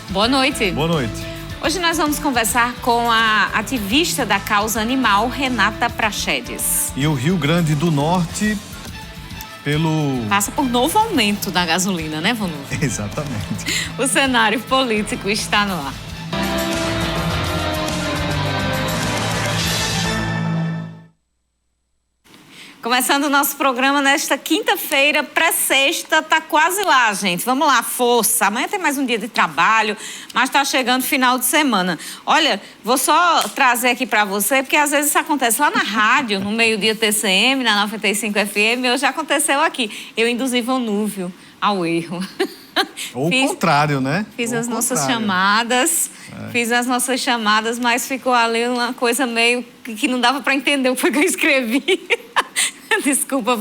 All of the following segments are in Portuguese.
Boa noite. Boa noite. Hoje nós vamos conversar com a ativista da causa animal, Renata Praxedes. E o Rio Grande do Norte, passa por novo aumento da gasolina, né, Vanu? Exatamente. O cenário político está no ar. Começando o nosso programa nesta quinta-feira, pré-sexta, tá quase lá, gente. Vamos lá, força. Amanhã tem mais um dia de trabalho, mas tá chegando o final de semana. Olha, vou só trazer aqui para você, porque às vezes isso acontece lá na rádio, no meio-dia TCM, na 95 FM, hoje já aconteceu aqui. Eu induzi Vanúvio ao erro. Ou o contrário, né? Fiz as nossas chamadas, mas ficou ali uma coisa meio que não dava para entender o que foi que eu escrevi. Desculpa,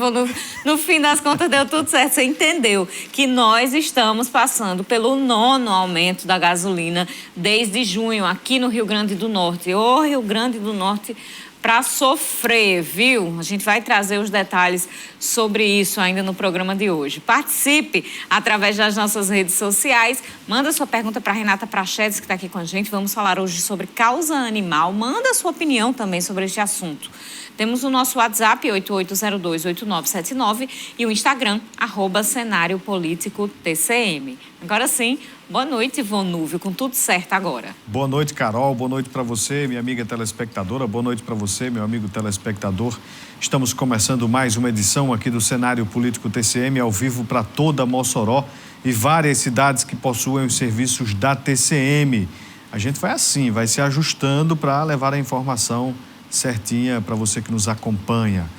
no fim das contas deu tudo certo. Você entendeu que nós estamos passando pelo 9º aumento da gasolina desde junho aqui no Rio Grande do Norte. Ô, Rio Grande do Norte para sofrer, viu? A gente vai trazer os detalhes sobre isso ainda no programa de hoje. Participe através das nossas redes sociais. Manda sua pergunta para Renata Praxedes, que está aqui com a gente. Vamos falar hoje sobre causa animal. Manda sua opinião também sobre este assunto. Temos o nosso WhatsApp, 88028979, e o Instagram, @Cenário Político TCM. Agora sim, boa noite, Vanúvio, com tudo certo agora. Boa noite, Carol. Boa noite para você, minha amiga telespectadora. Boa noite para você, meu amigo telespectador. Estamos começando mais uma edição aqui do Cenário Político TCM, ao vivo para toda Mossoró e várias cidades que possuem os serviços da TCM. A gente vai se ajustando para levar a informação certinha para você que nos acompanha,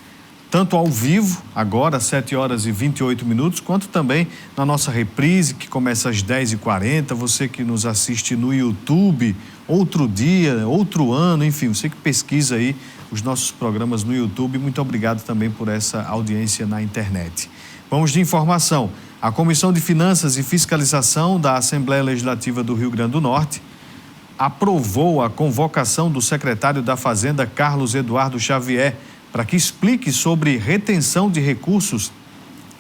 tanto ao vivo, agora, 7h28, quanto também na nossa reprise, que começa às 10h40, você que nos assiste no YouTube, outro dia, outro ano, enfim, você que pesquisa aí os nossos programas no YouTube, muito obrigado também por essa audiência na internet. Vamos de informação. A Comissão de Finanças e Fiscalização da Assembleia Legislativa do Rio Grande do Norte aprovou a convocação do secretário da Fazenda, Carlos Eduardo Xavier, para que explique sobre retenção de recursos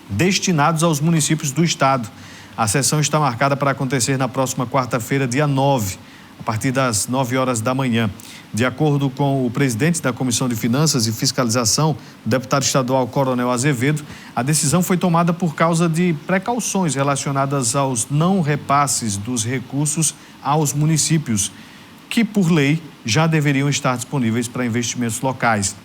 destinados aos municípios do estado. A sessão está marcada para acontecer na próxima quarta-feira, dia 9, a partir das 9h da manhã. De acordo com o presidente da Comissão de Finanças e Fiscalização, o deputado estadual Coronel Azevedo, a decisão foi tomada por causa de precauções relacionadas aos não repasses dos recursos aos municípios, que, por lei, já deveriam estar disponíveis para investimentos locais.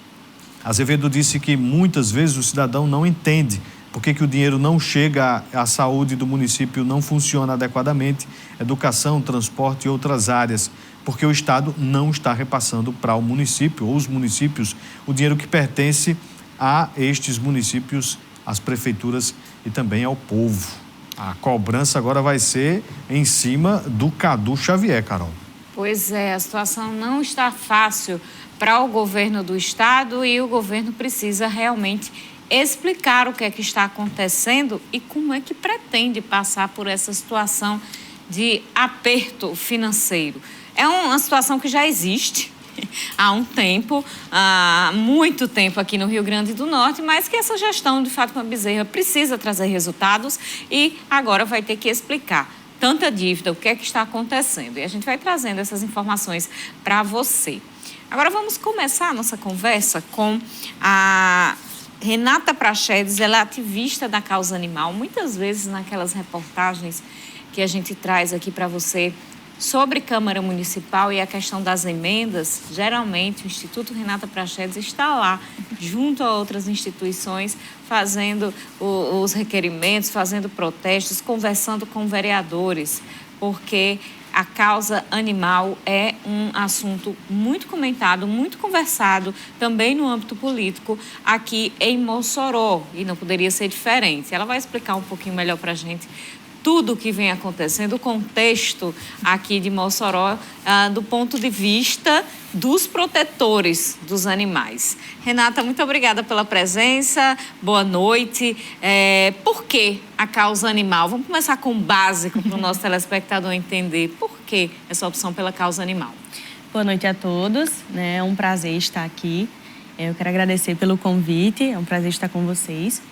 Azevedo disse que muitas vezes o cidadão não entende por que o dinheiro não chega, a saúde do município não funciona adequadamente, educação, transporte e outras áreas, porque o Estado não está repassando para o município ou os municípios o dinheiro que pertence a estes municípios, às prefeituras e também ao povo. A cobrança agora vai ser em cima do Cadu Xavier, Carol. Pois é, a situação não está fácil para o governo do estado e o governo precisa realmente explicar o que é que está acontecendo e como é que pretende passar por essa situação de aperto financeiro. É uma situação que já existe há um tempo, há muito tempo aqui no Rio Grande do Norte, mas que essa gestão de Fátima Bezerra precisa trazer resultados e agora vai ter que explicar tanta dívida, o que é que está acontecendo. E a gente vai trazendo essas informações para você. Agora vamos começar a nossa conversa com a Renata Praxedes. Ela é ativista da causa animal. Muitas vezes naquelas reportagens que a gente traz aqui para você sobre Câmara Municipal e a questão das emendas, geralmente o Instituto Renata Praxedes está lá, junto a outras instituições, fazendo os requerimentos, fazendo protestos, conversando com vereadores, porque a causa animal é um assunto muito comentado, muito conversado, também no âmbito político, aqui em Mossoró, e não poderia ser diferente. Ela vai explicar um pouquinho melhor para a gente tudo o que vem acontecendo, o contexto aqui de Mossoró, do ponto de vista dos protetores dos animais. Renata, muito obrigada pela presença, boa noite. Por que a causa animal? Vamos começar com o básico para o nosso telespectador entender por que essa opção pela causa animal. Boa noite a todos, é um prazer estar aqui. Eu quero agradecer pelo convite, é um prazer estar com vocês.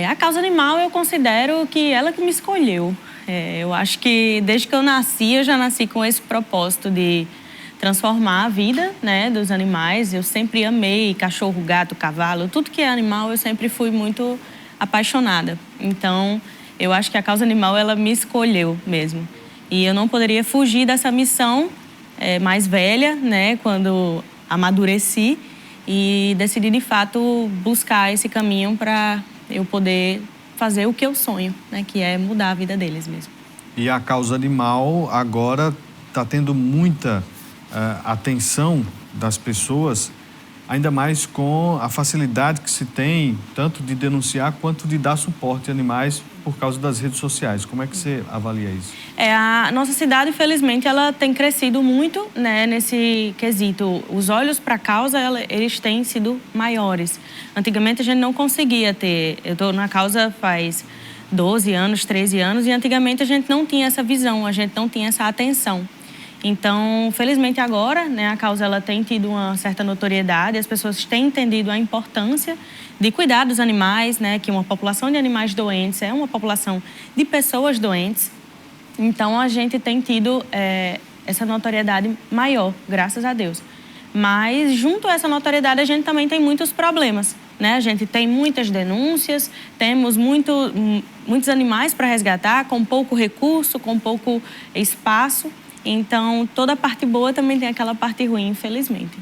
A causa animal, eu considero que ela que me escolheu. Eu acho que desde que eu nasci, eu já nasci com esse propósito de transformar a vida, né, dos animais. Eu sempre amei cachorro, gato, cavalo, tudo que é animal eu sempre fui muito apaixonada. Então, eu acho que a causa animal, ela me escolheu mesmo. E eu não poderia fugir dessa missão mais velha, né, quando amadureci e decidi, de fato, buscar esse caminho para eu poder fazer o que eu sonho, né, que é mudar a vida deles mesmo. E a causa animal agora está tendo muita atenção das pessoas, ainda mais com a facilidade que se tem, tanto de denunciar quanto de dar suporte a animais por causa das redes sociais. Como é que você avalia isso? A nossa cidade, infelizmente, ela tem crescido muito, né, nesse quesito. Os olhos para a causa, eles têm sido maiores. Antigamente, a gente não conseguia ter... Eu estou na causa faz 12 anos, 13 anos, e antigamente a gente não tinha essa visão, a gente não tinha essa atenção. Então, felizmente agora, né, a causa ela tem tido uma certa notoriedade, as pessoas têm entendido a importância de cuidar dos animais, né, que uma população de animais doentes é uma população de pessoas doentes. Então, a gente tem tido essa notoriedade maior, graças a Deus. Mas, junto a essa notoriedade, a gente também tem muitos problemas, né? A gente tem muitas denúncias, temos muitos animais para resgatar, com pouco recurso, com pouco espaço. Então, toda a parte boa também tem aquela parte ruim, infelizmente.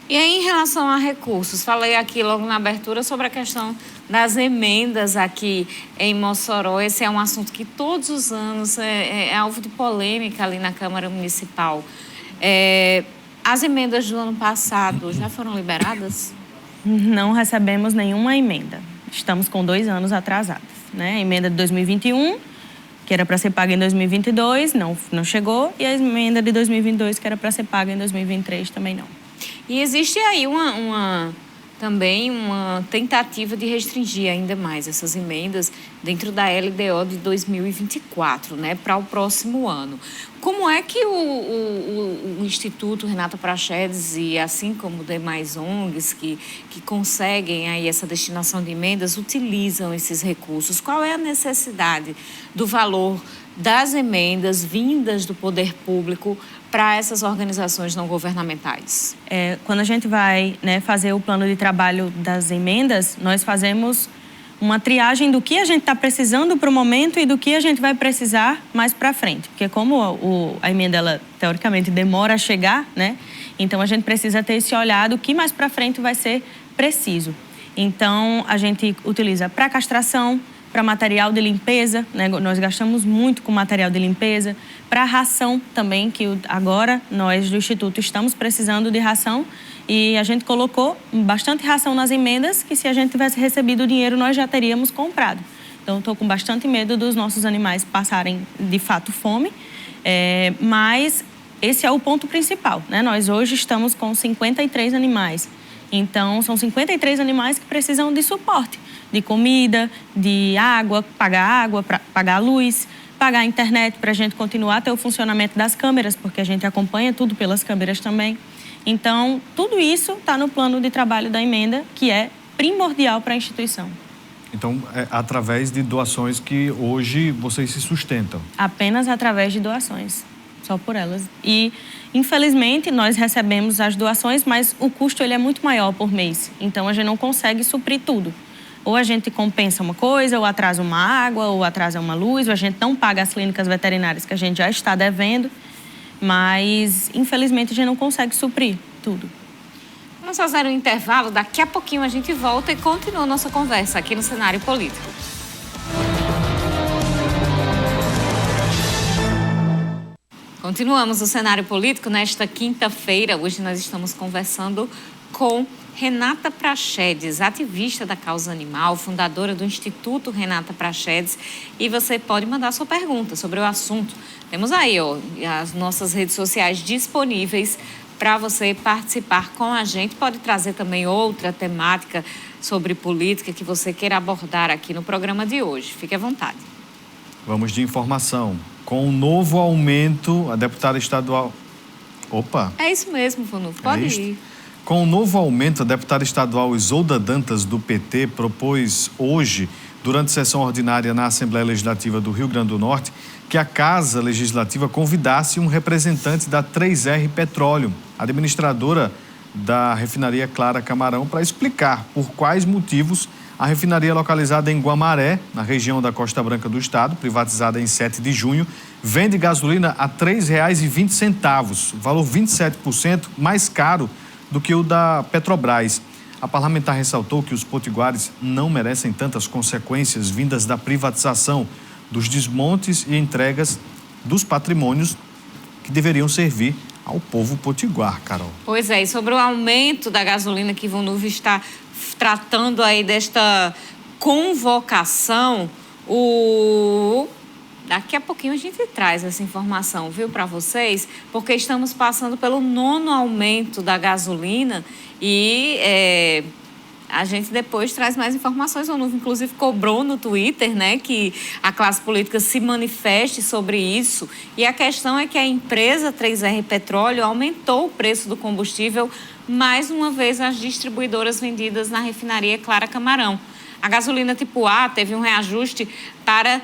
E aí, em relação a recursos, falei aqui logo na abertura sobre a questão das emendas aqui em Mossoró. Esse é um assunto que todos os anos é alvo de polêmica ali na Câmara Municipal. As emendas do ano passado já foram liberadas? Não recebemos nenhuma emenda. Estamos com 2 anos atrasados, né? A emenda de 2021... que era para ser paga em 2022, não chegou. E a emenda de 2022, que era para ser paga em 2023, também não. E existe aí também uma tentativa de restringir ainda mais essas emendas dentro da LDO de 2024, né, para o próximo ano. Como é que o Instituto Renata Praxedes e assim como demais ONGs que conseguem aí essa destinação de emendas utilizam esses recursos? Qual é a necessidade do valor das emendas vindas do poder público para essas organizações não governamentais? Quando a gente vai, né, fazer o plano de trabalho das emendas, nós fazemos uma triagem do que a gente está precisando para o momento e do que a gente vai precisar mais para frente. Porque como a emenda, ela, teoricamente, demora a chegar, né? Então, a gente precisa ter esse olhar do que mais para frente vai ser preciso. Então, a gente utiliza para castração, para material de limpeza, né? Nós gastamos muito com material de limpeza, para ração também, que agora nós do Instituto estamos precisando de ração e a gente colocou bastante ração nas emendas, que se a gente tivesse recebido o dinheiro nós já teríamos comprado. Então, estou com bastante medo dos nossos animais passarem de fato fome, mas esse é o ponto principal, né? Nós hoje estamos com 53 animais, então são 53 animais que precisam de suporte, de comida, de água, pagar a luz, pagar a internet para a gente continuar a ter o funcionamento das câmeras, porque a gente acompanha tudo pelas câmeras também. Então, tudo isso está no plano de trabalho da emenda, que é primordial para a instituição. Então, é através de doações que hoje vocês se sustentam? Apenas através de doações, só por elas. E, infelizmente, nós recebemos as doações, mas o custo ele é muito maior por mês. Então, a gente não consegue suprir tudo. Ou a gente compensa uma coisa, ou atrasa uma água, ou atrasa uma luz, ou a gente não paga as clínicas veterinárias que a gente já está devendo. Mas, infelizmente, a gente não consegue suprir tudo. Vamos fazer um intervalo, daqui a pouquinho a gente volta e continua a nossa conversa aqui no Cenário Político. Continuamos o Cenário Político nesta quinta-feira. Hoje nós estamos conversando com Renata Praxedes, ativista da causa animal, fundadora do Instituto Renata Praxedes. E você pode mandar sua pergunta sobre o assunto. Temos aí, as nossas redes sociais disponíveis para você participar com a gente. Pode trazer também outra temática sobre política que você queira abordar aqui no programa de hoje. Fique à vontade. Vamos de informação. Com o novo aumento, a deputada estadual... Opa! É isso mesmo, Vanuf, pode ir. Com o novo aumento, a deputada estadual Isolda Dantas, do PT, propôs hoje durante sessão ordinária na Assembleia Legislativa do Rio Grande do Norte, que a Casa Legislativa convidasse um representante da 3R Petróleo, administradora da refinaria Clara Camarão, para explicar por quais motivos a refinaria localizada em Guamaré, na região da Costa Branca do estado, privatizada em 7 de junho, vende gasolina a R$ 3,20, valor 27% mais caro do que o da Petrobras. A parlamentar ressaltou que os potiguares não merecem tantas consequências vindas da privatização, dos desmontes e entregas dos patrimônios que deveriam servir ao povo potiguar, Carol. Pois é, e sobre o aumento da gasolina que Ivanildo está tratando aí desta convocação, daqui a pouquinho a gente traz essa informação, viu, para vocês, porque estamos passando pelo 9º aumento da gasolina e a gente depois traz mais informações. O Nuvo, inclusive, cobrou no Twitter, né, que a classe política se manifeste sobre isso. E a questão é que a empresa 3R Petróleo aumentou o preço do combustível mais uma vez às distribuidoras vendidas na refinaria Clara Camarão. A gasolina tipo A teve um reajuste para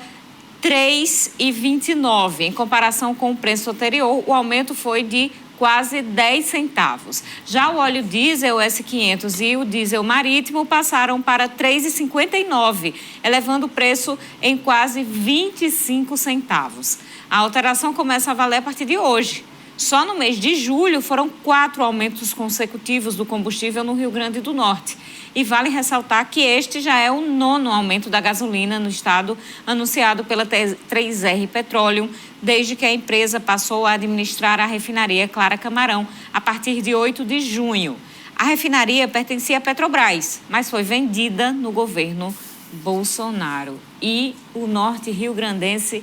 R$ 3,29. Em comparação com o preço anterior, o aumento foi de quase 10 centavos. Já o óleo diesel S500 e o diesel marítimo passaram para R$ 3,59, elevando o preço em quase 25 centavos. A alteração começa a valer a partir de hoje. Só no mês de julho foram 4 aumentos consecutivos do combustível no Rio Grande do Norte. E vale ressaltar que este já é o 9º aumento da gasolina no estado, anunciado pela 3R Petróleo, desde que a empresa passou a administrar a refinaria Clara Camarão, a partir de 8 de junho. A refinaria pertencia à Petrobras, mas foi vendida no governo Bolsonaro. E o norte rio-grandense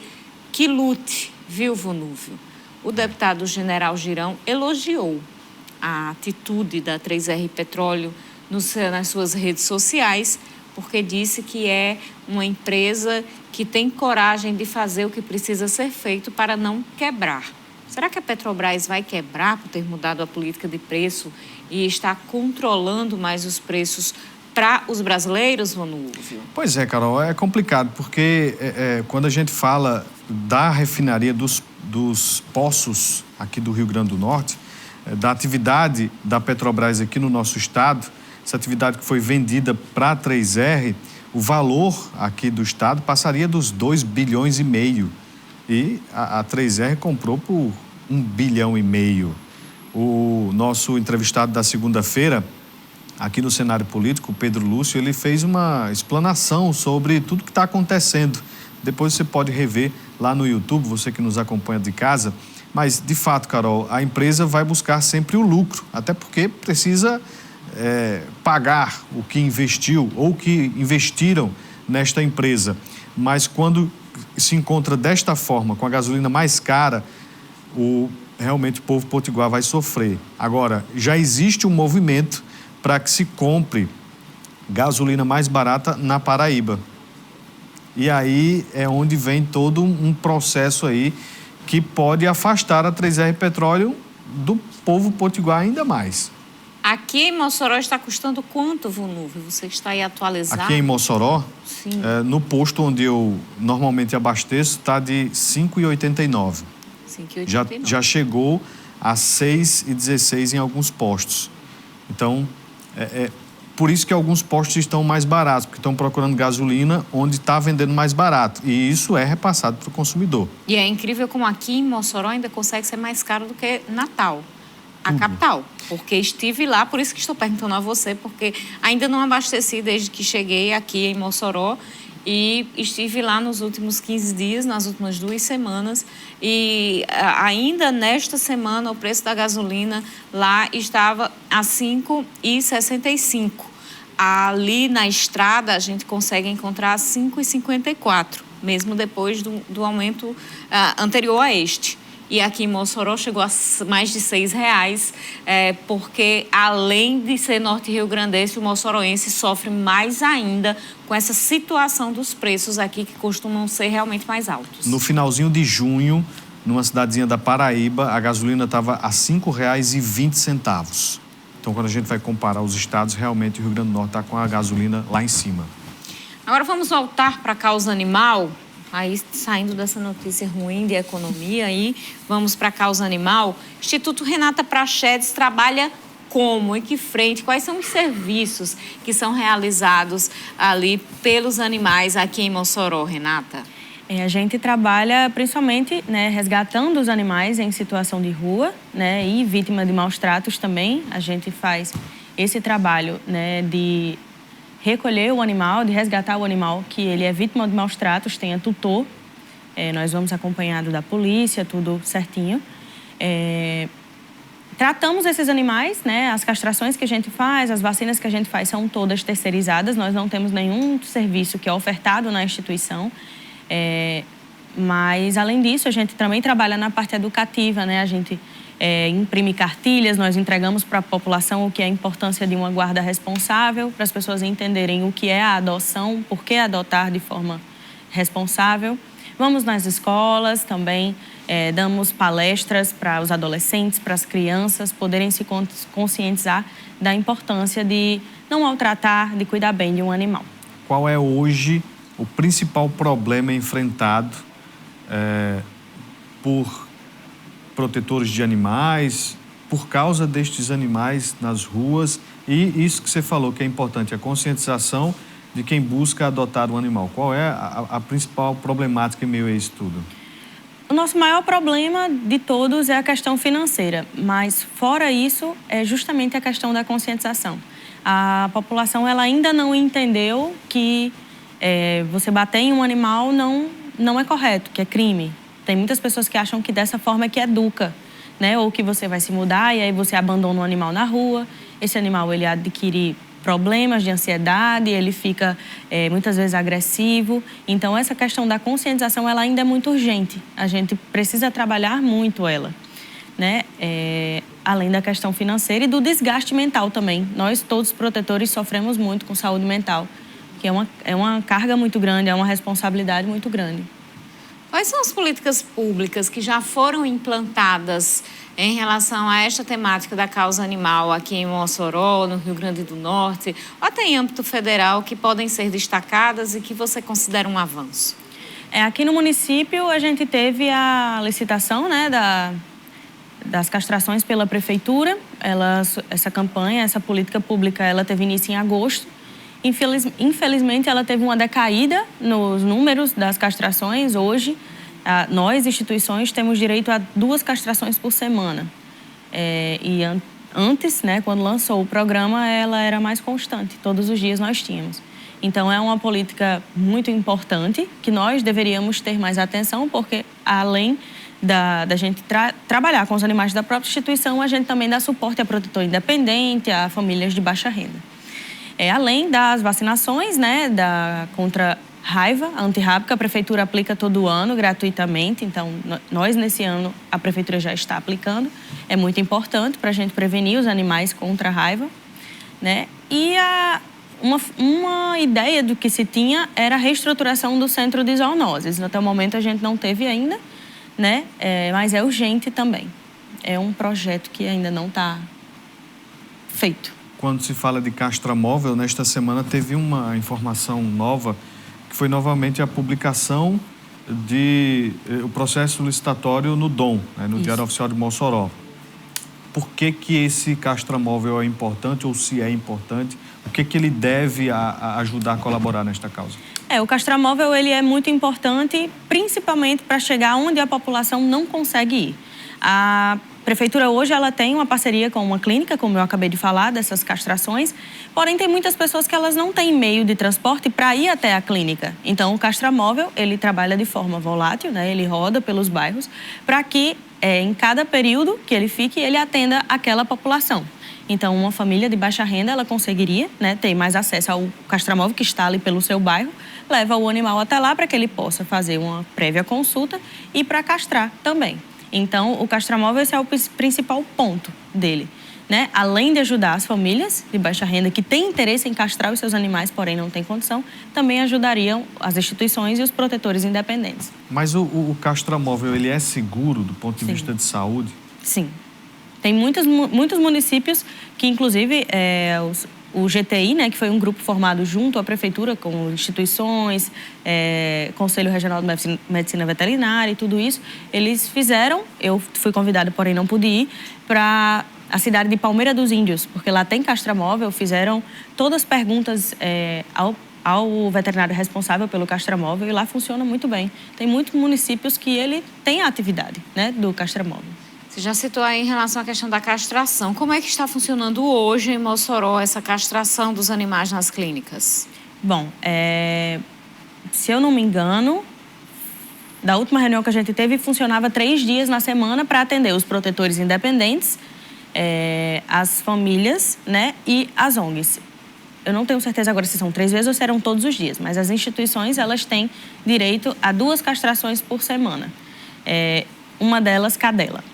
que lute, viu, Vonúvio? O deputado General Girão elogiou a atitude da 3R Petróleo nas suas redes sociais, porque disse que é uma empresa que tem coragem de fazer o que precisa ser feito para não quebrar. Será que a Petrobras vai quebrar por ter mudado a política de preço e está controlando mais os preços para os brasileiros, Vonúvio? Pois é, Carol, é complicado, porque quando a gente fala da refinaria dos poços aqui do Rio Grande do Norte, da atividade da Petrobras aqui no nosso estado, essa atividade que foi vendida para a 3R, o valor aqui do estado passaria dos 2,5 bilhões e a 3R comprou por 1,5 bilhão. O nosso entrevistado da segunda-feira, aqui no cenário político, Pedro Lúcio, ele fez uma explanação sobre tudo que está acontecendo. Depois você pode rever lá no YouTube, você que nos acompanha de casa. Mas, de fato, Carol, a empresa vai buscar sempre o lucro, até porque precisa pagar o que investiu ou que investiram nesta empresa. Mas quando se encontra desta forma, com a gasolina mais cara, realmente o povo potiguar vai sofrer. Agora, já existe um movimento para que se compre gasolina mais barata na Paraíba. E aí é onde vem todo um processo aí que pode afastar a 3R Petróleo do povo potiguar ainda mais. Aqui em Mossoró está custando quanto, Vonúvio? Você está aí atualizado? Aqui em Mossoró, sim, no posto onde eu normalmente abasteço, está de R$ 5,89. 5,89. Já chegou a R$ 6,16 em alguns postos. Então, por isso que alguns postos estão mais baratos, porque estão procurando gasolina onde está vendendo mais barato. E isso é repassado para o consumidor. E é incrível como aqui em Mossoró ainda consegue ser mais caro do que Natal, a capital. Porque estive lá, por isso que estou perguntando a você, porque ainda não abasteci desde que cheguei aqui em Mossoró. E estive lá nos últimos 15 dias, nas últimas 2 semanas. E ainda nesta semana o preço da gasolina lá estava a R$ 5,65. Ali na estrada a gente consegue encontrar R$ 5,54, mesmo depois do aumento anterior a este. E aqui em Mossoró chegou a mais de R$ 6, porque além de ser norte-rio-grandense, o moçoroense sofre mais ainda com essa situação dos preços aqui, que costumam ser realmente mais altos. No finalzinho de junho, numa cidadezinha da Paraíba, a gasolina estava a R$ 5,20. Então, quando a gente vai comparar os estados, realmente o Rio Grande do Norte está com a gasolina lá em cima. Agora vamos voltar para a causa animal. Aí, saindo dessa notícia ruim de economia, aí vamos para a causa animal. Instituto Renata Prachedes trabalha como? Em que frente? Quais são os serviços que são realizados ali pelos animais aqui em Mossoró, Renata? A gente trabalha principalmente, né, resgatando os animais em situação de rua, né, e vítima de maus tratos também. A gente faz esse trabalho, né, de recolher o animal, de resgatar o animal que ele é vítima de maus tratos, tenha tutor. Nós vamos acompanhado da polícia, tudo certinho. Tratamos esses animais, né, as castrações que a gente faz, as vacinas que a gente faz são todas terceirizadas. Nós não temos nenhum serviço que é ofertado na instituição. Mas, além disso, a gente também trabalha na parte educativa, né? A gente imprime cartilhas, nós entregamos para a população o que é a importância de uma guarda responsável, para as pessoas entenderem o que é a adoção, por que adotar de forma responsável. Vamos nas escolas também, damos palestras para os adolescentes, para as crianças poderem se conscientizar da importância de não maltratar, de cuidar bem de um animal. Qual é hoje o principal problema enfrentado por protetores de animais, por causa destes animais nas ruas? E isso que você falou que é importante, a conscientização de quem busca adotar um animal. Qual é a principal problemática em meio a isso tudo? O nosso maior problema de todos é a questão financeira, mas fora isso é justamente a questão da conscientização. A população ela ainda não entendeu que você bater em um animal não é correto, que é crime. Tem muitas pessoas que acham que dessa forma é que educa, né? Ou que você vai se mudar e aí você abandona um animal na rua. Esse animal ele adquire problemas de ansiedade, ele fica muitas vezes agressivo. Então essa questão da conscientização ela ainda é muito urgente. A gente precisa trabalhar muito ela, né? Além da questão financeira e do desgaste mental também. Nós todos protetores sofremos muito com saúde mental, que é uma carga muito grande, é uma responsabilidade muito grande. Quais são as políticas públicas que já foram implantadas em relação a esta temática da causa animal aqui em Mossoró, no Rio Grande do Norte, ou até em âmbito federal, que podem ser destacadas e que você considera um avanço? Aqui no município a gente teve a licitação, né, das castrações pela prefeitura. Essa campanha, essa política pública, ela teve início em agosto. Infelizmente, ela teve uma decaída nos números das castrações. Hoje, nós, instituições, temos direito a 2 castrações por semana. Antes, né, quando lançou o programa, ela era mais constante. Todos os dias nós tínhamos. Então, é uma política muito importante que nós deveríamos ter mais atenção, porque além da gente trabalhar com os animais da própria instituição, a gente também dá suporte a protetor independente, a famílias de baixa renda. Além das vacinações, né, contra raiva, a antirrábica, a prefeitura aplica todo ano gratuitamente. Então, nós, nesse ano, a prefeitura já está aplicando. É muito importante para a gente prevenir os animais contra a raiva, né? E uma ideia do que se tinha era a reestruturação do centro de zoonoses. Até o momento, a gente não teve ainda, né? Mas é urgente também. É um projeto que ainda não está feito. Quando se fala de castramóvel, nesta semana teve uma informação nova, que foi novamente a publicação o processo licitatório no DOM, né, no Diário Oficial de Mossoró. Por que esse castramóvel é importante, ou se é importante? O que ele deve ajudar a colaborar nesta causa? O castramóvel ele é muito importante, principalmente para chegar onde a população não consegue ir. A prefeitura hoje ela tem uma parceria com uma clínica, como eu acabei de falar, dessas castrações, porém tem muitas pessoas que elas não têm meio de transporte para ir até a clínica. Então o castramóvel ele trabalha de forma volátil, né? Ele roda pelos bairros para que em cada período que ele fique, ele atenda aquela população. Então uma família de baixa renda ela conseguiria, né, ter mais acesso ao castramóvel que está ali pelo seu bairro, leva o animal até lá para que ele possa fazer uma prévia consulta e para castrar também. Então, o castramóvel esse é o principal ponto dele, né? Além de ajudar as famílias de baixa renda que têm interesse em castrar os seus animais, porém não têm condição, também ajudariam as instituições e os protetores independentes. Mas o castramóvel, ele é seguro do ponto de vista de saúde? Sim. Tem muitos municípios que, inclusive, o GTI, né, que foi um grupo formado junto à prefeitura, com instituições, Conselho Regional de Medicina Veterinária e tudo isso, eles fizeram, eu fui convidada, porém não pude ir, para a cidade de Palmeira dos Índios, porque lá tem castramóvel, fizeram todas as perguntas ao veterinário responsável pelo castramóvel e lá funciona muito bem. Tem muitos municípios que ele tem a atividade, né, do castramóvel. Você já citou aí em relação à questão da castração. Como é que está funcionando hoje em Mossoró essa castração dos animais nas clínicas? Bom, se eu não me engano, da última reunião que a gente teve, funcionava 3 dias na semana para atender os protetores independentes, as famílias, né, e as ONGs. Eu não tenho certeza agora se são 3 vezes ou se eram todos os dias, mas as instituições, elas têm direito a 2 castrações por semana. Uma delas, cadela.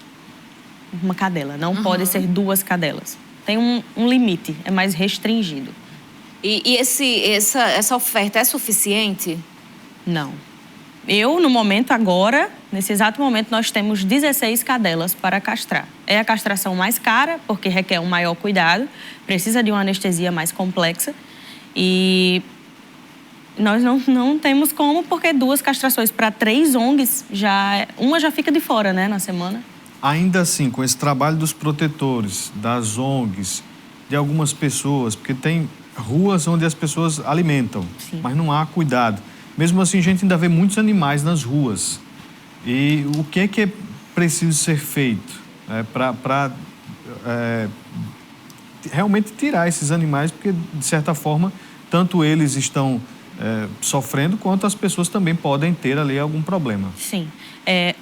Uma cadela, não pode ser 2 cadelas. Tem um limite, é mais restringido. E essa oferta é suficiente? Não. No momento agora, nesse exato momento, nós temos 16 cadelas para castrar. É a castração mais cara, porque requer um maior cuidado, precisa de uma anestesia mais complexa. E nós não temos como, porque 2 castrações para 3 ONGs, uma já fica de fora, né, na semana. Ainda assim, com esse trabalho dos protetores, das ONGs, de algumas pessoas, porque tem ruas onde as pessoas alimentam, Sim. Mas não há cuidado. Mesmo assim, a gente ainda vê muitos animais nas ruas. E o que é preciso ser feito para realmente tirar esses animais, porque, de certa forma, tanto eles estão sofrendo, quanto as pessoas também podem ter ali algum problema. Sim.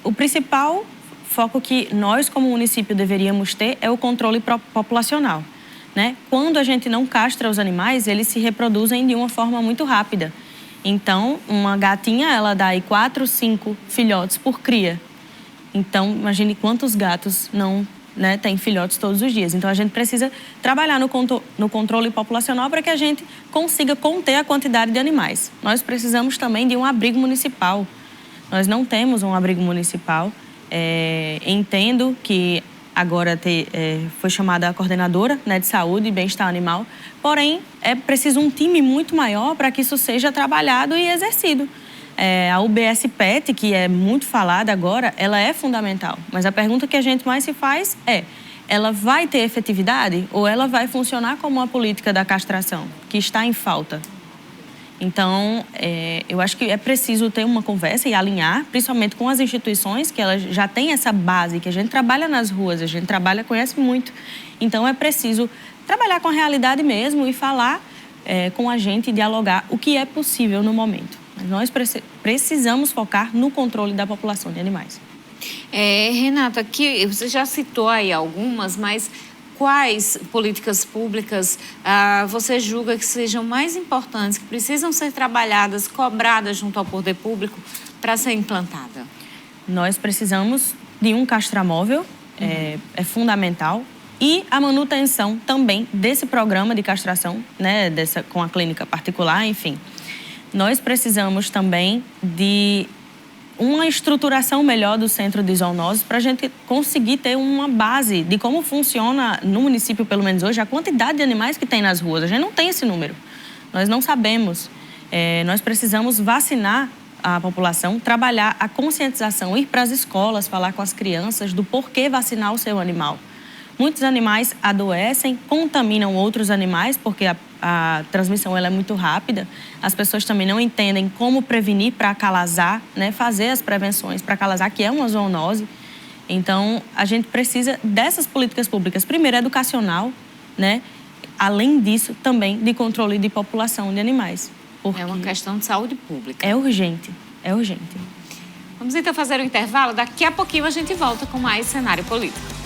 O principal foco que nós, como município, deveríamos ter é o controle populacional, né? Quando a gente não castra os animais, eles se reproduzem de uma forma muito rápida. Então, uma gatinha, ela dá aí 4, 5 filhotes por cria. Então, imagine quantos gatos não, né, têm filhotes todos os dias. Então, a gente precisa trabalhar no controle populacional para que a gente consiga conter a quantidade de animais. Nós precisamos também de um abrigo municipal. Nós não temos um abrigo municipal. Entendo que agora foi chamada a coordenadora, né, de saúde e bem-estar animal, porém é preciso um time muito maior para que isso seja trabalhado e exercido. A UBS PET, que é muito falada agora, ela é fundamental, mas a pergunta que a gente mais se faz ela vai ter efetividade ou ela vai funcionar como uma política da castração, que está em falta? Então, eu acho que é preciso ter uma conversa e alinhar, principalmente com as instituições, que elas já têm essa base, que a gente trabalha nas ruas, a gente conhece muito. Então, é preciso trabalhar com a realidade mesmo e falar com a gente e dialogar o que é possível no momento. Mas nós precisamos focar no controle da população de animais. Renata, aqui você já citou aí algumas, mas quais políticas públicas você julga que sejam mais importantes, que precisam ser trabalhadas, cobradas junto ao poder público para ser implantada? Nós precisamos de um castramóvel, é fundamental, e a manutenção também desse programa de castração, né, com a clínica particular, enfim. Nós precisamos também de uma estruturação melhor do centro de zoonoses para a gente conseguir ter uma base de como funciona no município, pelo menos hoje, a quantidade de animais que tem nas ruas. A gente não tem esse número, nós não sabemos. Nós precisamos vacinar a população, trabalhar a conscientização, ir para as escolas, falar com as crianças do porquê vacinar o seu animal. Muitos animais adoecem, contaminam outros animais, porque a transmissão ela é muito rápida. As pessoas também não entendem como prevenir para acalazar, né? Fazer as prevenções para acalazar, que é uma zoonose. Então, a gente precisa dessas políticas públicas, primeiro educacional, né? Além disso, também de controle de população de animais. É uma questão de saúde pública. É urgente, é urgente. Vamos então fazer um intervalo. Daqui a pouquinho a gente volta com mais cenário político.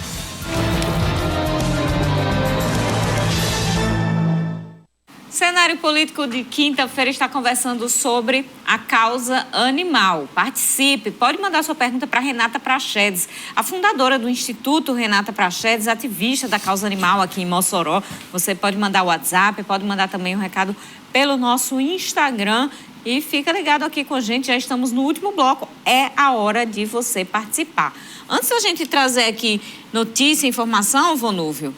Cenário político de quinta-feira está conversando sobre a causa animal. Participe, pode mandar sua pergunta para Renata Prachedes, a fundadora do Instituto Renata Prachedes, ativista da causa animal aqui em Mossoró. Você pode mandar o WhatsApp, pode mandar também um recado pelo nosso Instagram. E fica ligado aqui com a gente, já estamos no último bloco, é a hora de você participar. Antes da gente trazer aqui notícia e informação, Vonúvio,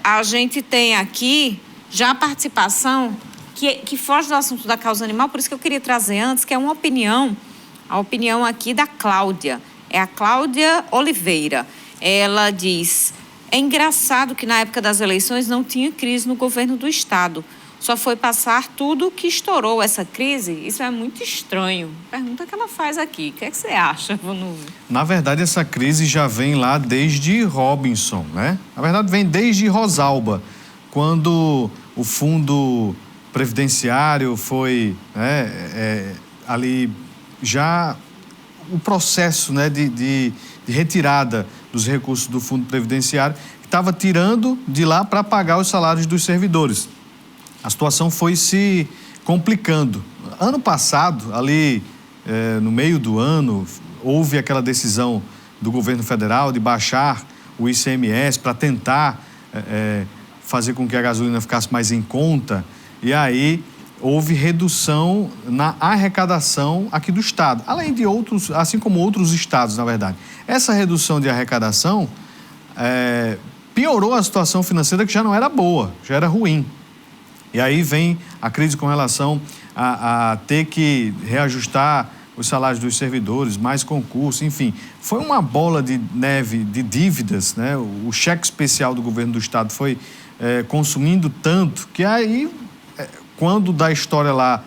a gente tem aqui Já a participação, que foge do assunto da causa animal, por isso que eu queria trazer antes, que é uma opinião, a opinião aqui da Cláudia. É a Cláudia Oliveira. Ela diz: é engraçado que na época das eleições não tinha crise no governo do estado. Só foi passar tudo que estourou essa crise. Isso é muito estranho. Pergunta que ela faz aqui. O que é que você acha, Vanúvio? Na verdade, essa crise já vem lá desde Robinson, né? Na verdade, vem desde Rosalba, quando o fundo previdenciário foi, né, ali já o processo, né, de retirada dos recursos do fundo previdenciário, que estava tirando de lá para pagar os salários dos servidores. A situação foi se complicando. Ano passado, ali no meio do ano, houve aquela decisão do governo federal de baixar o ICMS para tentar fazer com que a gasolina ficasse mais em conta. E aí houve redução na arrecadação aqui do estado, além de outros, assim como outros estados, na verdade. Essa redução de arrecadação piorou a situação financeira, que já não era boa, já era ruim. E aí vem a crise com relação a ter que reajustar os salários dos servidores, mais concurso, enfim. Foi uma bola de neve de dívidas, né? O cheque especial do governo do estado foi consumindo tanto que aí, quando da história lá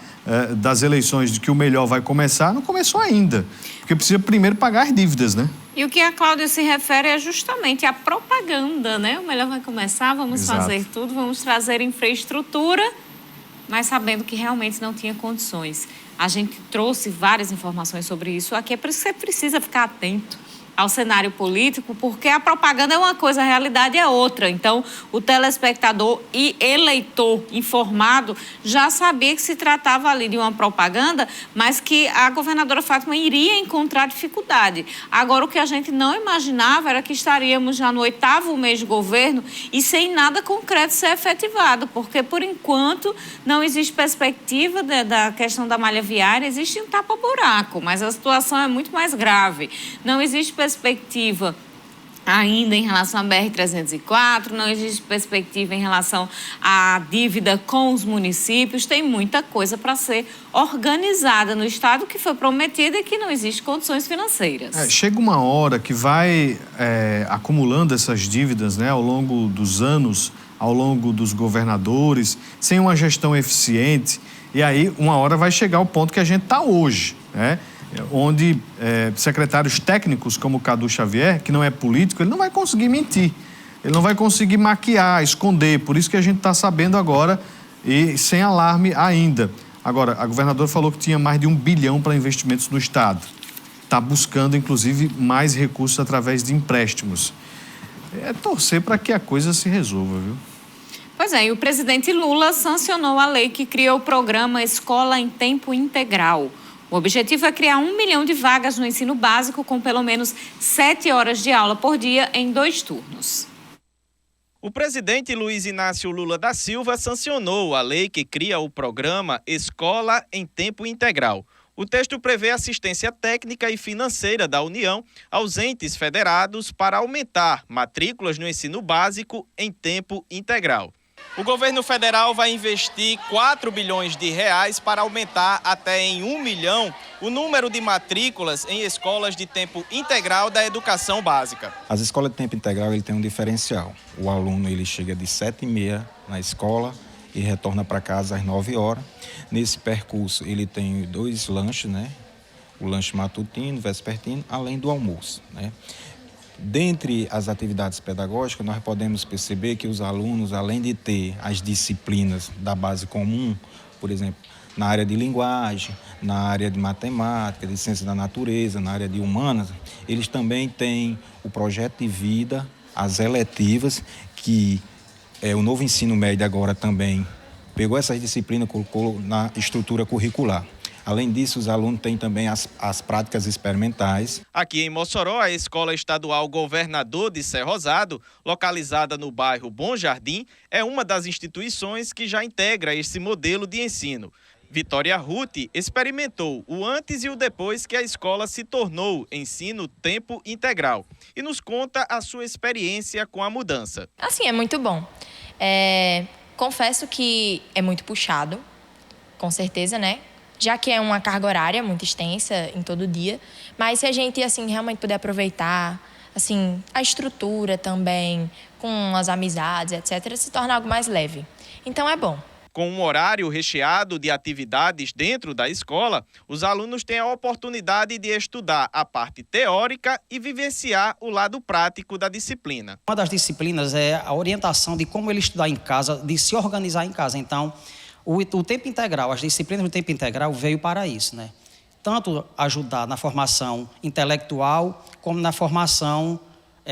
das eleições de que o melhor vai começar, não começou ainda. Porque precisa primeiro pagar as dívidas, né? E o que a Cláudia se refere é justamente a propaganda, né? O melhor vai começar, vamos Exato. fazer tudo, vamos trazer infraestrutura, mas sabendo que realmente não tinha condições. A gente trouxe várias informações sobre isso aqui, é por isso que você precisa ficar atento ao cenário político, porque a propaganda é uma coisa, a realidade é outra. Então, o telespectador e eleitor informado já sabia que se tratava ali de uma propaganda, mas que a governadora Fátima iria encontrar dificuldade. Agora, o que a gente não imaginava era que estaríamos já no 8º mês de governo e sem nada concreto ser efetivado, porque, por enquanto, não existe perspectiva da questão da malha viária, existe um tapa-buraco, mas a situação é muito mais grave. Não existe perspectiva ainda em relação à BR-304, não existe perspectiva em relação à dívida com os municípios, tem muita coisa para ser organizada no estado que foi prometida e que não existe condições financeiras. Chega uma hora que vai acumulando essas dívidas, né, ao longo dos anos, ao longo dos governadores, sem uma gestão eficiente, e aí uma hora vai chegar ao ponto que a gente está hoje, né? Onde secretários técnicos como o Cadu Xavier, que não é político, ele não vai conseguir mentir, ele não vai conseguir maquiar, esconder, por isso que a gente está sabendo agora e sem alarme ainda. Agora, a governadora falou que tinha mais de 1 bilhão para investimentos no estado, está buscando inclusive mais recursos através de empréstimos. É torcer para que a coisa se resolva, viu? Pois é, e o presidente Lula sancionou a lei que criou o programa Escola em Tempo Integral. O objetivo é criar 1 milhão de vagas no ensino básico com pelo menos 7 horas de aula por dia em 2 turnos. O presidente Luiz Inácio Lula da Silva sancionou a lei que cria o programa Escola em Tempo Integral. O texto prevê assistência técnica e financeira da União aos entes federados para aumentar matrículas no ensino básico em tempo integral. O governo federal vai investir 4 bilhões de reais para aumentar até em 1 milhão o número de matrículas em escolas de tempo integral da educação básica. As escolas de tempo integral ele tem um diferencial. O aluno ele chega de 7h30 na escola e retorna para casa às 9 horas. Nesse percurso ele tem 2 lanches, né? O lanche matutino, vespertino, além do almoço, né? Dentre as atividades pedagógicas, nós podemos perceber que os alunos, além de ter as disciplinas da base comum, por exemplo, na área de linguagem, na área de matemática, de ciência da natureza, na área de humanas, eles também têm o projeto de vida, as eletivas, que o novo ensino médio agora também pegou essas disciplinas e colocou na estrutura curricular. Além disso, os alunos têm também as práticas experimentais. Aqui em Mossoró, a Escola Estadual Governador de Cerrosado, localizada no bairro Bom Jardim, é uma das instituições que já integra esse modelo de ensino. Vitória Ruth experimentou o antes e o depois que a escola se tornou ensino tempo integral e nos conta a sua experiência com a mudança. Assim, é muito bom. Confesso que é muito puxado, com certeza, né? Já que é uma carga horária muito extensa em todo dia, mas se a gente, assim, realmente puder aproveitar, assim, a estrutura também, com as amizades, etc., se torna algo mais leve. Então, é bom. Com um horário recheado de atividades dentro da escola, os alunos têm a oportunidade de estudar a parte teórica e vivenciar o lado prático da disciplina. Uma das disciplinas é a orientação de como ele estudar em casa, de se organizar em casa. Então, o tempo integral, as disciplinas do tempo integral veio para isso, né? Tanto ajudar na formação intelectual, como na formação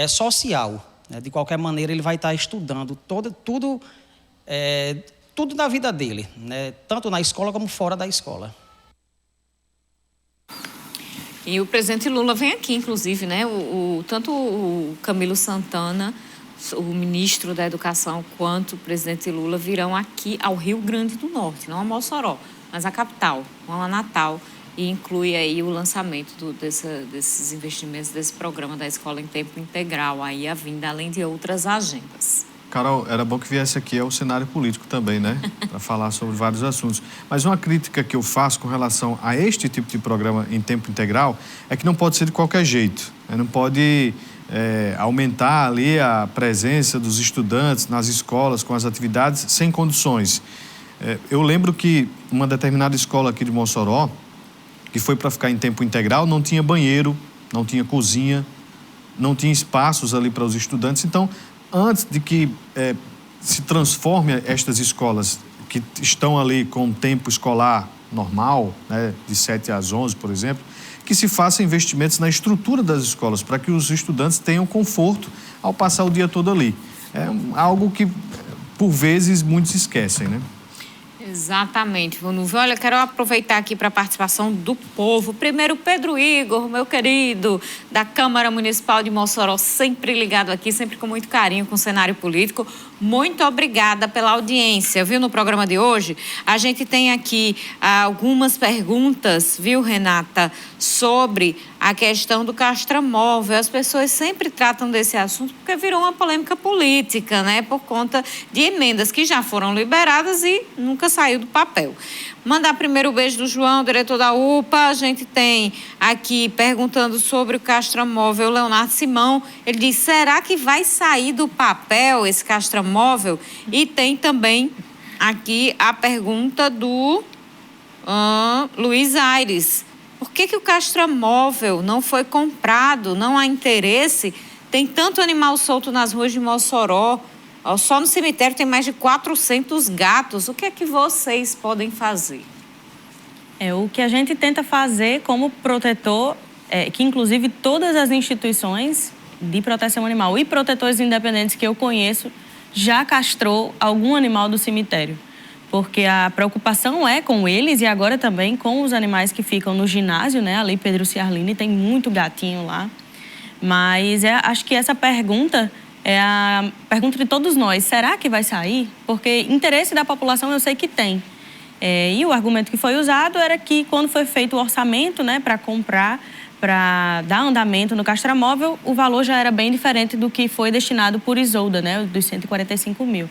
social, né? De qualquer maneira, ele vai estar estudando tudo da vida dele, né? Tanto na escola como fora da escola. E o presidente Lula vem aqui, inclusive, né? Tanto o Camilo Santana, o ministro da Educação, quanto o presidente Lula virão aqui ao Rio Grande do Norte, não a Mossoró, mas a capital, vão a Natal, e inclui aí o lançamento desses investimentos, desse programa da Escola em Tempo Integral, aí a vinda, além de outras agendas. Carol, era bom que viesse aqui ao cenário político também, né? Para falar sobre vários assuntos. Mas uma crítica que eu faço com relação a este tipo de programa em tempo integral é que não pode ser de qualquer jeito. Né? Não pode aumentar ali a presença dos estudantes nas escolas com as atividades sem condições. Eu lembro que uma determinada escola aqui de Mossoró, que foi para ficar em tempo integral, não tinha banheiro, não tinha cozinha, não tinha espaços ali para os estudantes. Então, antes de que se transforme estas escolas que estão ali com tempo escolar normal, né, de 7 às 11, por exemplo, que se façam investimentos na estrutura das escolas para que os estudantes tenham conforto ao passar o dia todo ali. É algo que, por vezes, muitos esquecem, né? Exatamente, Vonúvio. Olha, quero aproveitar aqui para a participação do povo. Primeiro, Pedro Igor, meu querido, da Câmara Municipal de Mossoró, sempre ligado aqui, sempre com muito carinho com o cenário político. Muito obrigada pela audiência, viu, no programa de hoje. A gente tem aqui algumas perguntas, viu, Renata, sobre a questão do castramóvel. As pessoas sempre tratam desse assunto porque virou uma polêmica política, né? Por conta de emendas que já foram liberadas e nunca saiu do papel. Mandar primeiro o beijo do João, diretor da UPA. A gente tem aqui perguntando sobre o castramóvel, Leonardo Simão. Ele diz, será que vai sair do papel esse castramóvel? E tem também aqui a pergunta do Luiz Aires. Por que o castramóvel não foi comprado? Não há interesse? Tem tanto animal solto nas ruas de Mossoró. Só no cemitério tem mais de 400 gatos. O que é que vocês podem fazer? O que a gente tenta fazer como protetor, que inclusive todas as instituições de proteção animal e protetores independentes que eu conheço já castrou algum animal do cemitério. Porque a preocupação é com eles e agora também com os animais que ficam no ginásio, né? Ali Pedro Ciarline tem muito gatinho lá. Mas acho que essa pergunta é a pergunta de todos nós. Será que vai sair? Porque interesse da população eu sei que tem. E o argumento que foi usado era que quando foi feito o orçamento, né, para comprar, para dar andamento no castramóvel, o valor já era bem diferente do que foi destinado por Isolda, né, dos 145 mil.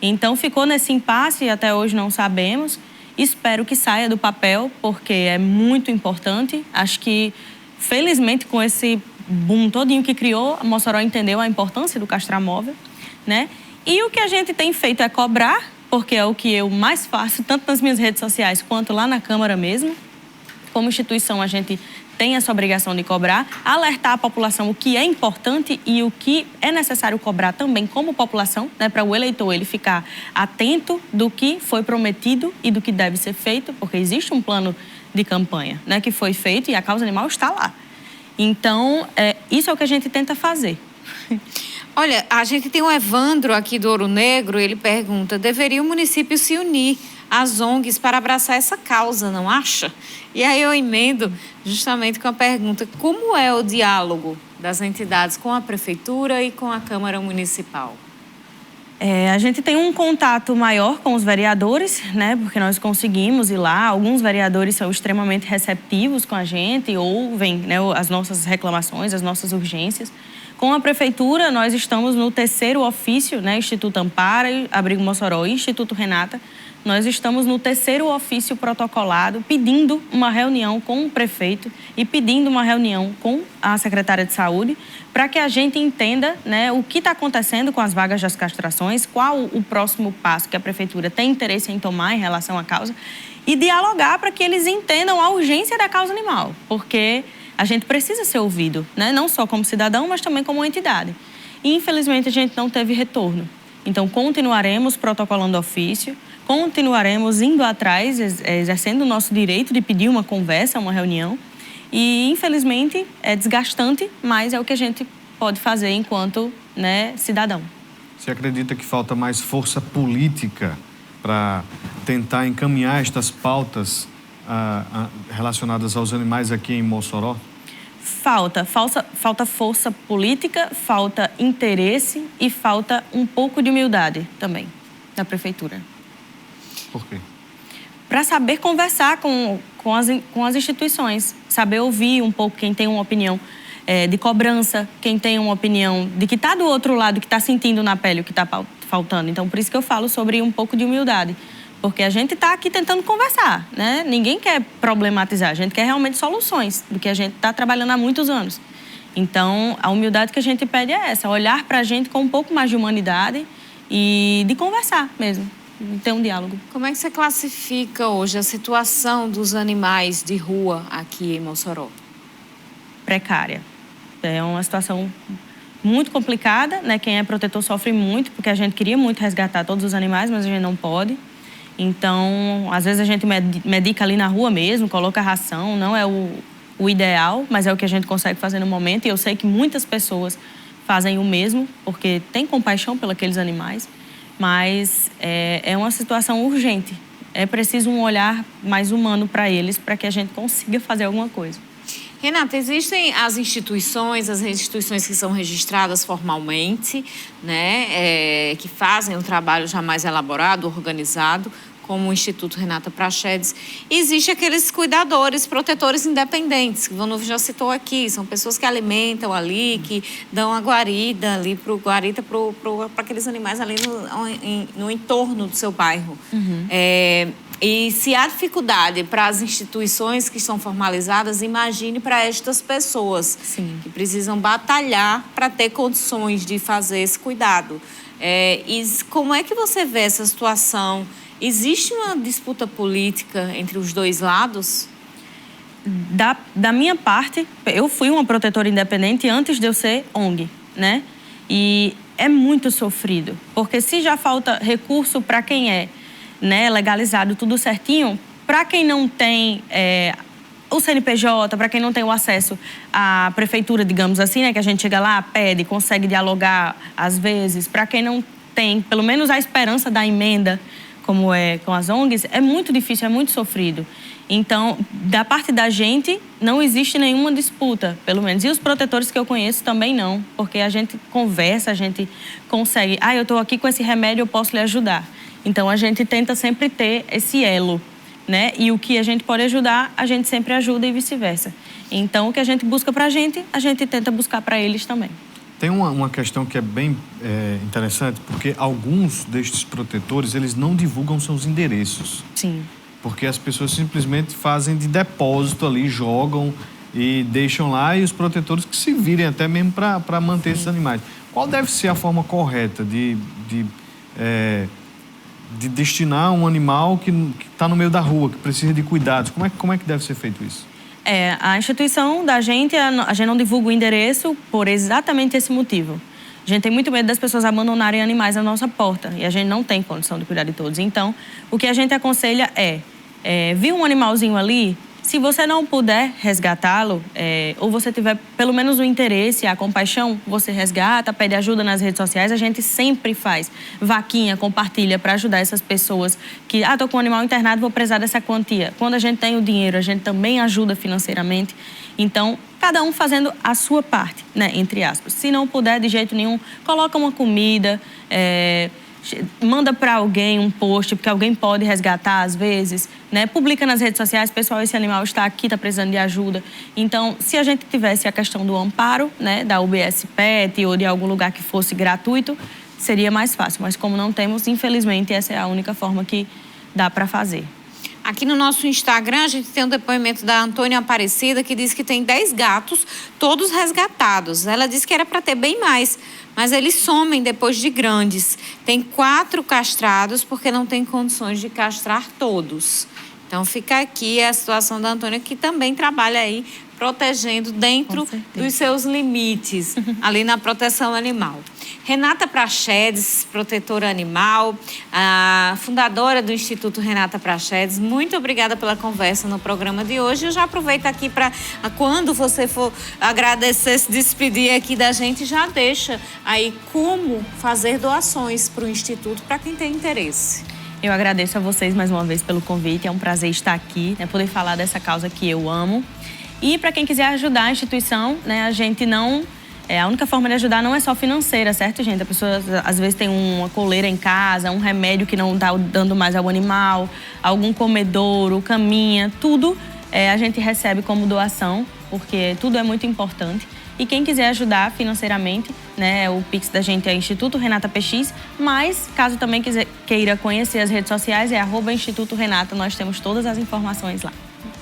Então, ficou nesse impasse e até hoje não sabemos. Espero que saia do papel, porque é muito importante. Acho que, felizmente, com esse boom todinho que criou, a Mossoró entendeu a importância do castramóvel, né? E o que a gente tem feito é cobrar, porque é o que eu mais faço, tanto nas minhas redes sociais quanto lá na Câmara mesmo. Como instituição, a gente tem essa obrigação de cobrar, alertar a população o que é importante e o que é necessário cobrar também como população, né, para o eleitor ele ficar atento do que foi prometido e do que deve ser feito, porque existe um plano de campanha, né, que foi feito e a causa animal está lá. Então, isso é o que a gente tenta fazer. Olha, a gente tem o Evandro aqui do Ouro Negro, ele pergunta, deveria o município se unir às ONGs para abraçar essa causa, não acha? E aí eu emendo justamente com a pergunta, como é o diálogo das entidades com a Prefeitura e com a Câmara Municipal? A gente tem um contato maior com os vereadores, né? Porque nós conseguimos ir lá. Alguns vereadores são extremamente receptivos com a gente, ouvem, né, as nossas reclamações, as nossas urgências. Com a prefeitura, nós estamos no 3º ofício, né? Instituto Ampara, Abrigo Mossoró e Instituto Renata. Nós estamos no 3º ofício protocolado, pedindo uma reunião com o prefeito e pedindo uma reunião com a secretária de saúde para que a gente entenda, né, o que está acontecendo com as vagas das castrações, qual o próximo passo que a prefeitura tem interesse em tomar em relação à causa e dialogar para que eles entendam a urgência da causa animal, porque a gente precisa ser ouvido, né, não só como cidadão, mas também como entidade. E, infelizmente, a gente não teve retorno. Então, continuaremos protocolando ofício, continuaremos indo atrás, exercendo o nosso direito de pedir uma conversa, uma reunião. E, infelizmente, é desgastante, mas é o que a gente pode fazer enquanto, né, cidadão. Você acredita que falta mais força política para tentar encaminhar estas pautas relacionadas aos animais aqui em Mossoró? Falta força política, falta interesse e falta um pouco de humildade também da prefeitura. Por quê? Para saber conversar com as instituições, saber ouvir um pouco quem tem uma opinião de cobrança, quem tem uma opinião de que está do outro lado, que está sentindo na pele o que está faltando. Então, por isso que eu falo sobre um pouco de humildade, porque a gente está aqui tentando conversar, né? Ninguém quer problematizar, a gente quer realmente soluções do que a gente está trabalhando há muitos anos. Então, a humildade que a gente pede é essa, olhar para a gente com um pouco mais de humanidade e de conversar mesmo. Ter um diálogo. Como é que você classifica hoje a situação dos animais de rua aqui em Mossoró? Precária. É uma situação muito complicada, né? Quem é protetor sofre muito, porque a gente queria muito resgatar todos os animais, mas a gente não pode. Então, às vezes a gente medica ali na rua mesmo, coloca ração, não é o ideal, mas é o que a gente consegue fazer no momento. E eu sei que muitas pessoas fazem o mesmo, porque têm compaixão pelos aqueles animais. Mas é uma situação urgente. É preciso um olhar mais humano para eles, para que a gente consiga fazer alguma coisa. Renata, existem as instituições que são registradas formalmente, né, que fazem um trabalho já mais elaborado, organizado, como o Instituto Renata Prachedes. Existe aqueles cuidadores, protetores independentes, que o Vanucci já citou aqui, são pessoas que alimentam ali, que dão a guarida ali para aqueles animais ali no entorno do seu bairro. Uhum. E se há dificuldade para as instituições que são formalizadas, imagine para estas pessoas. Sim. Que precisam batalhar para ter condições de fazer esse cuidado. E como é que você vê essa situação? Existe uma disputa política entre os dois lados? Da minha parte, eu fui uma protetora independente antes de eu ser ONG, né? E é muito sofrido, porque se já falta recurso para quem é, né, legalizado, tudo certinho, para quem não tem o CNPJ, para quem não tem o acesso à prefeitura, digamos assim, né, que a gente chega lá, pede, consegue dialogar às vezes, para quem não tem pelo menos a esperança da emenda, como é com as ONGs, é muito difícil, é muito sofrido. Então, da parte da gente, não existe nenhuma disputa, pelo menos. E os protetores que eu conheço também não, porque a gente conversa, a gente consegue. Eu estou aqui com esse remédio, eu posso lhe ajudar. Então, a gente tenta sempre ter esse elo, né? E o que a gente pode ajudar, a gente sempre ajuda e vice-versa. Então, o que a gente busca para a gente tenta buscar para eles também. Tem uma questão que é bem interessante, porque alguns destes protetores, eles não divulgam seus endereços. Sim. Porque as pessoas simplesmente fazem de depósito ali, jogam e deixam lá, e os protetores que se virem até mesmo para manter esses animais. Qual deve ser a forma correta de destinar um animal que está no meio da rua, que precisa de cuidados? Como é que deve ser feito isso? A instituição da gente, a gente não divulga o endereço por exatamente esse motivo. A gente tem muito medo das pessoas abandonarem animais na nossa porta e a gente não tem condição de cuidar de todos. Então, o que a gente aconselha viu um animalzinho ali, se você não puder resgatá-lo, ou você tiver pelo menos o interesse, a compaixão, você resgata, pede ajuda nas redes sociais. A gente sempre faz vaquinha, compartilha para ajudar essas pessoas que, estou com um animal internado, vou precisar dessa quantia. Quando a gente tem o dinheiro, a gente também ajuda financeiramente. Então, cada um fazendo a sua parte, né, entre aspas. Se não puder de jeito nenhum, coloca uma comida, manda para alguém um post, porque alguém pode resgatar às vezes, né? Publica nas redes sociais, pessoal, esse animal está aqui, está precisando de ajuda. Então, se a gente tivesse a questão do amparo, né, da UBS Pet ou de algum lugar que fosse gratuito, seria mais fácil. Mas como não temos, infelizmente, essa é a única forma que dá para fazer. Aqui no nosso Instagram, a gente tem um depoimento da Antônia Aparecida, que diz que tem 10 gatos, todos resgatados. Ela disse que era para ter bem mais, mas eles somem depois de grandes. Tem 4 castrados, porque não tem condições de castrar todos. Então, fica aqui a situação da Antônia, que também trabalha aí protegendo dentro dos seus limites, ali na proteção animal. Renata Prachedes, protetora animal, a fundadora do Instituto Renata Prachedes, muito obrigada pela conversa no programa de hoje. Eu já aproveito aqui para, quando você for agradecer, se despedir aqui da gente, já deixa aí como fazer doações para o Instituto, para quem tem interesse. Eu agradeço a vocês mais uma vez pelo convite, é um prazer estar aqui, né, poder falar dessa causa que eu amo. E para quem quiser ajudar a instituição, né, a gente não... a única forma de ajudar não é só financeira, certo, gente? A pessoa, às vezes, tem uma coleira em casa, um remédio que não está dando mais ao animal, algum comedouro, caminha, tudo a gente recebe como doação, porque tudo é muito importante. E quem quiser ajudar financeiramente, né, o Pix da gente é Instituto Renata PX, mas caso também queira conhecer as redes sociais, é @Instituto Renata, nós temos todas as informações lá.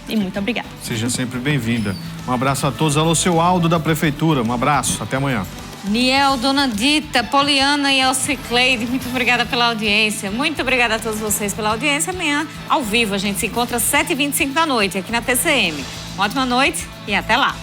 E muito obrigada. Seja sempre bem-vinda. Um abraço a todos. Alô, seu Aldo da Prefeitura. Um abraço. Até amanhã. Niel, Dona Dita, Poliana e Elcicleide, muito obrigada pela audiência. Muito obrigada a todos vocês pela audiência. Amanhã, ao vivo, a gente se encontra às 7h25 da noite aqui na TCM. Uma ótima noite e até lá.